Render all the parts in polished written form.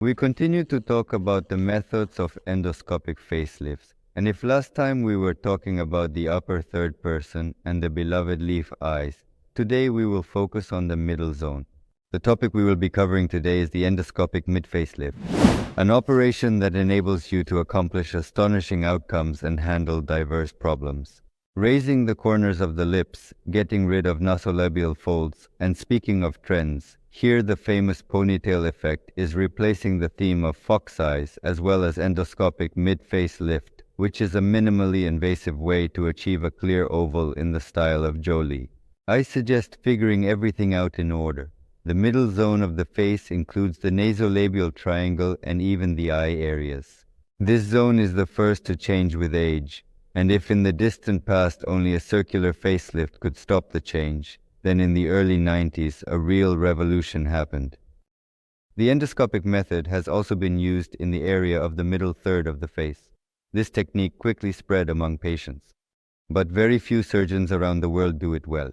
We continue to talk about the methods of endoscopic facelifts, and if last time we were talking about the upper third person and the beloved leaf eyes, today we will focus on the middle zone. The topic we will be covering today is the endoscopic mid-facelift, an operation that enables you to accomplish astonishing outcomes and handle diverse problems. Raising the corners of the lips, getting rid of nasolabial folds, and speaking of trends, here the famous ponytail effect is replacing the theme of fox eyes as well as endoscopic mid-face lift, which is a minimally invasive way to achieve a clear oval in the style of Jolie. I suggest figuring everything out in order. The middle zone of the face includes the nasolabial triangle and even the eye areas. This zone is the first to change with age, and if in the distant past only a circular facelift could stop the change, then in the early 90s a real revolution happened. The endoscopic method has also been used in the area of the middle third of the face. This technique quickly spread among patients, but very few surgeons around the world do it well.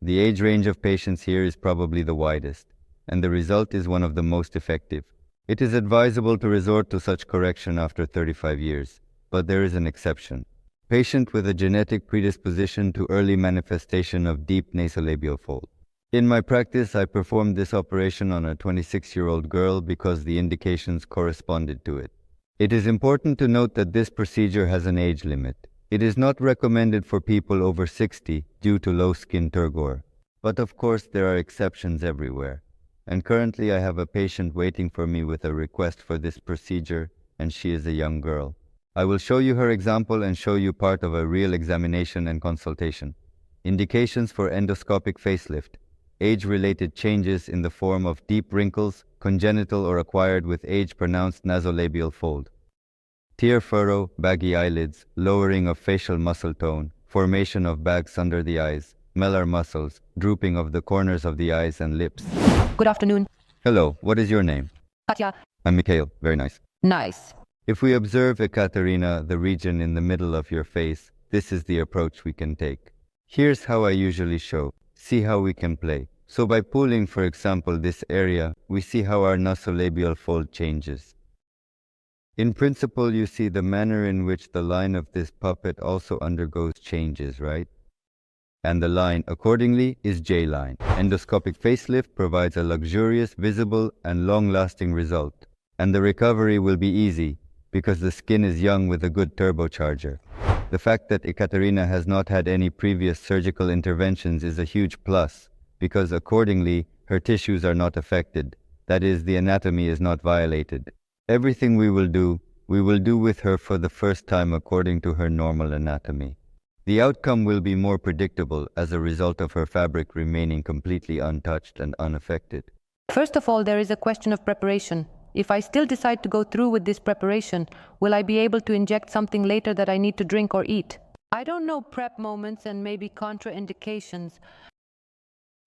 The age range of patients here is probably the widest, and the result is one of the most effective. It is advisable to resort to such correction after 35 years, but there is an exception. Patient with a genetic predisposition to early manifestation of deep nasolabial fold. In my practice, I performed this operation on a 26-year-old girl because the indications corresponded to it. It is important to note that this procedure has an age limit. It is not recommended for people over 60 due to low skin turgor. But of course, there are exceptions everywhere. And currently I have a patient waiting for me with a request for this procedure, and she is a young girl. I will show you her example and show you part of a real examination and consultation. Indications for endoscopic facelift. Age-related changes in the form of deep wrinkles, congenital or acquired with age-pronounced nasolabial fold. Tear furrow, baggy eyelids, lowering of facial muscle tone, formation of bags under the eyes, malar muscles, drooping of the corners of the eyes and lips. Good afternoon. Hello, what is your name? Katya. I'm Mikhail, very nice. Nice. If we observe, Ekaterina, the region in the middle of your face, this is the approach we can take. Here's how I usually show. See how we can play. So by pulling, for example, this area, we see how our nasolabial fold changes. In principle, you see the manner in which the line of this puppet also undergoes changes, right? And the line, accordingly, is J-line. Endoscopic facelift provides a luxurious, visible, and long-lasting result. And the recovery will be easy, because the skin is young with a good turbocharger. The fact that Ekaterina has not had any previous surgical interventions is a huge plus, because accordingly, her tissues are not affected. That is, the anatomy is not violated. Everything we will do with her for the first time according to her normal anatomy. The outcome will be more predictable as a result of her fabric remaining completely untouched and unaffected. First of all, there is a question of preparation. If I still decide to go through with this preparation, will I be able to inject something later that I need to drink or eat? I don't know prep moments and maybe contraindications.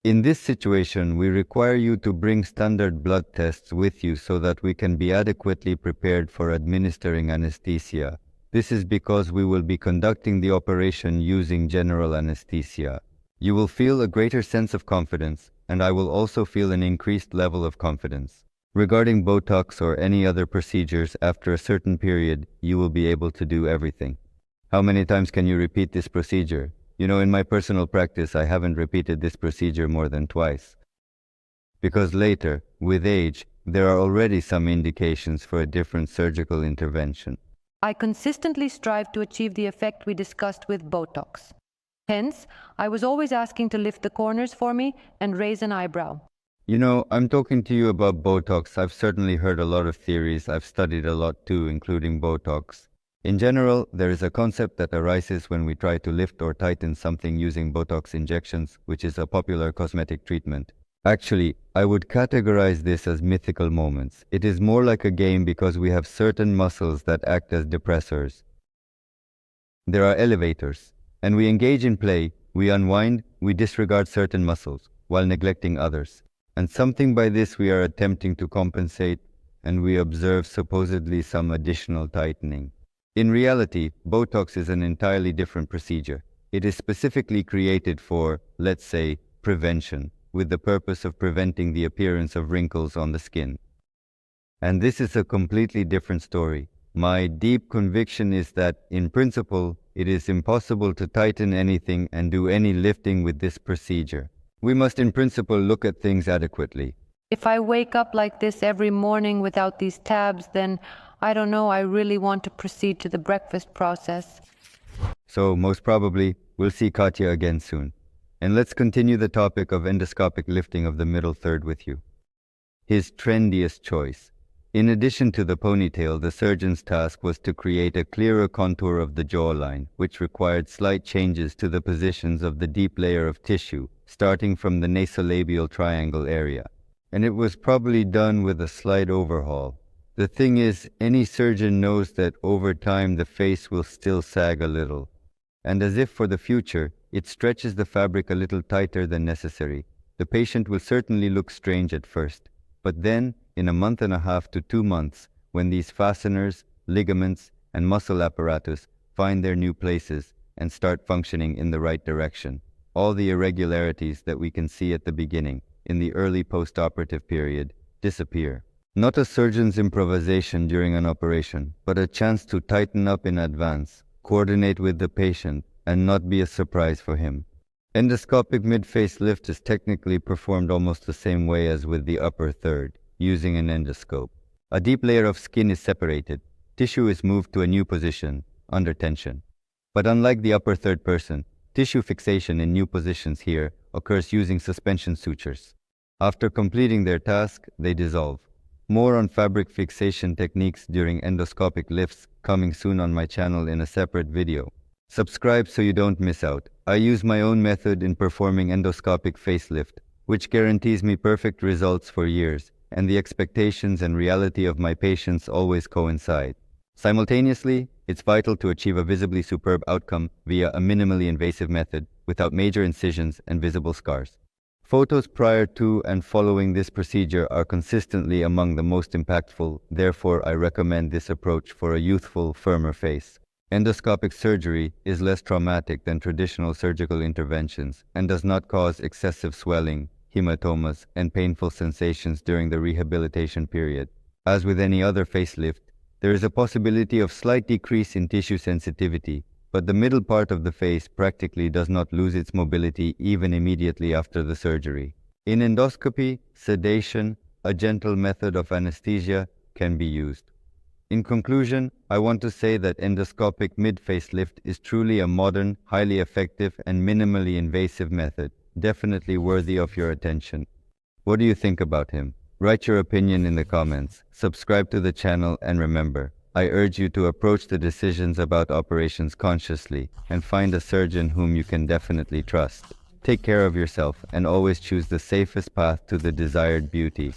In this situation, we require you to bring standard blood tests with you so that we can be adequately prepared for administering anesthesia. This is because we will be conducting the operation using general anesthesia. You will feel a greater sense of confidence, and I will also feel an increased level of confidence. Regarding Botox or any other procedures, after a certain period, you will be able to do everything. How many times can you repeat this procedure? You know, in my personal practice, I haven't repeated this procedure more than twice. Because later, with age, there are already some indications for a different surgical intervention. I consistently strive to achieve the effect we discussed with Botox. Hence, I was always asking to lift the corners for me and raise an eyebrow. You know, I'm talking to you about Botox. I've certainly heard a lot of theories. I've studied a lot too, including Botox. In general, there is a concept that arises when we try to lift or tighten something using Botox injections, which is a popular cosmetic treatment. Actually, I would categorize this as mythical moments. It is more like a game because we have certain muscles that act as depressors. There are elevators, and we engage in play, we unwind, we disregard certain muscles, while neglecting others. And something by this we are attempting to compensate, and we observe supposedly some additional tightening. In reality, Botox is an entirely different procedure. It is specifically created for, let's say, prevention, with the purpose of preventing the appearance of wrinkles on the skin. And this is a completely different story. My deep conviction is that, in principle, it is impossible to tighten anything and do any lifting with this procedure. We must, in principle, look at things adequately. If I wake up like this every morning without these tabs, then I don't know, I really want to proceed to the breakfast process. So, most probably, we'll see Katya again soon. And let's continue the topic of endoscopic lifting of the middle third with you. His trendiest choice. In addition to the ponytail, the surgeon's task was to create a clearer contour of the jawline, which required slight changes to the positions of the deep layer of tissue, starting from the nasolabial triangle area. And it was probably done with a slight overhaul. The thing is, any surgeon knows that over time the face will still sag a little. And as if for the future, it stretches the fabric a little tighter than necessary. The patient will certainly look strange at first, but then, in a month and a half to 2 months, when these fasteners, ligaments, and muscle apparatus find their new places and start functioning in the right direction, all the irregularities that we can see at the beginning, in the early post-operative period, disappear. Not a surgeon's improvisation during an operation, but a chance to tighten up in advance, coordinate with the patient, and not be a surprise for him. Endoscopic mid-face lift is technically performed almost the same way as with the upper third, using an endoscope. A deep layer of skin is separated. Tissue is moved to a new position, under tension. But unlike the upper third person, tissue fixation in new positions here occurs using suspension sutures. After completing their task, they dissolve. More on fabric fixation techniques during endoscopic lifts coming soon on my channel in a separate video. Subscribe so you don't miss out. I use my own method in performing endoscopic facelift, which guarantees me perfect results for years, and the expectations and reality of my patients always coincide. Simultaneously, it's vital to achieve a visibly superb outcome via a minimally invasive method without major incisions and visible scars. Photos prior to and following this procedure are consistently among the most impactful, therefore I recommend this approach for a youthful, firmer face. Endoscopic surgery is less traumatic than traditional surgical interventions and does not cause excessive swelling, hematomas, and painful sensations during the rehabilitation period. As with any other facelift, there is a possibility of slight decrease in tissue sensitivity, but the middle part of the face practically does not lose its mobility even immediately after the surgery. In endoscopy, sedation, a gentle method of anesthesia, can be used. In conclusion, I want to say that endoscopic mid-facelift is truly a modern, highly effective, and minimally invasive method, definitely worthy of your attention. What do you think about him? Write your opinion in the comments, subscribe to the channel, and remember, I urge you to approach the decisions about operations consciously and find a surgeon whom you can definitely trust. Take care of yourself and always choose the safest path to the desired beauty.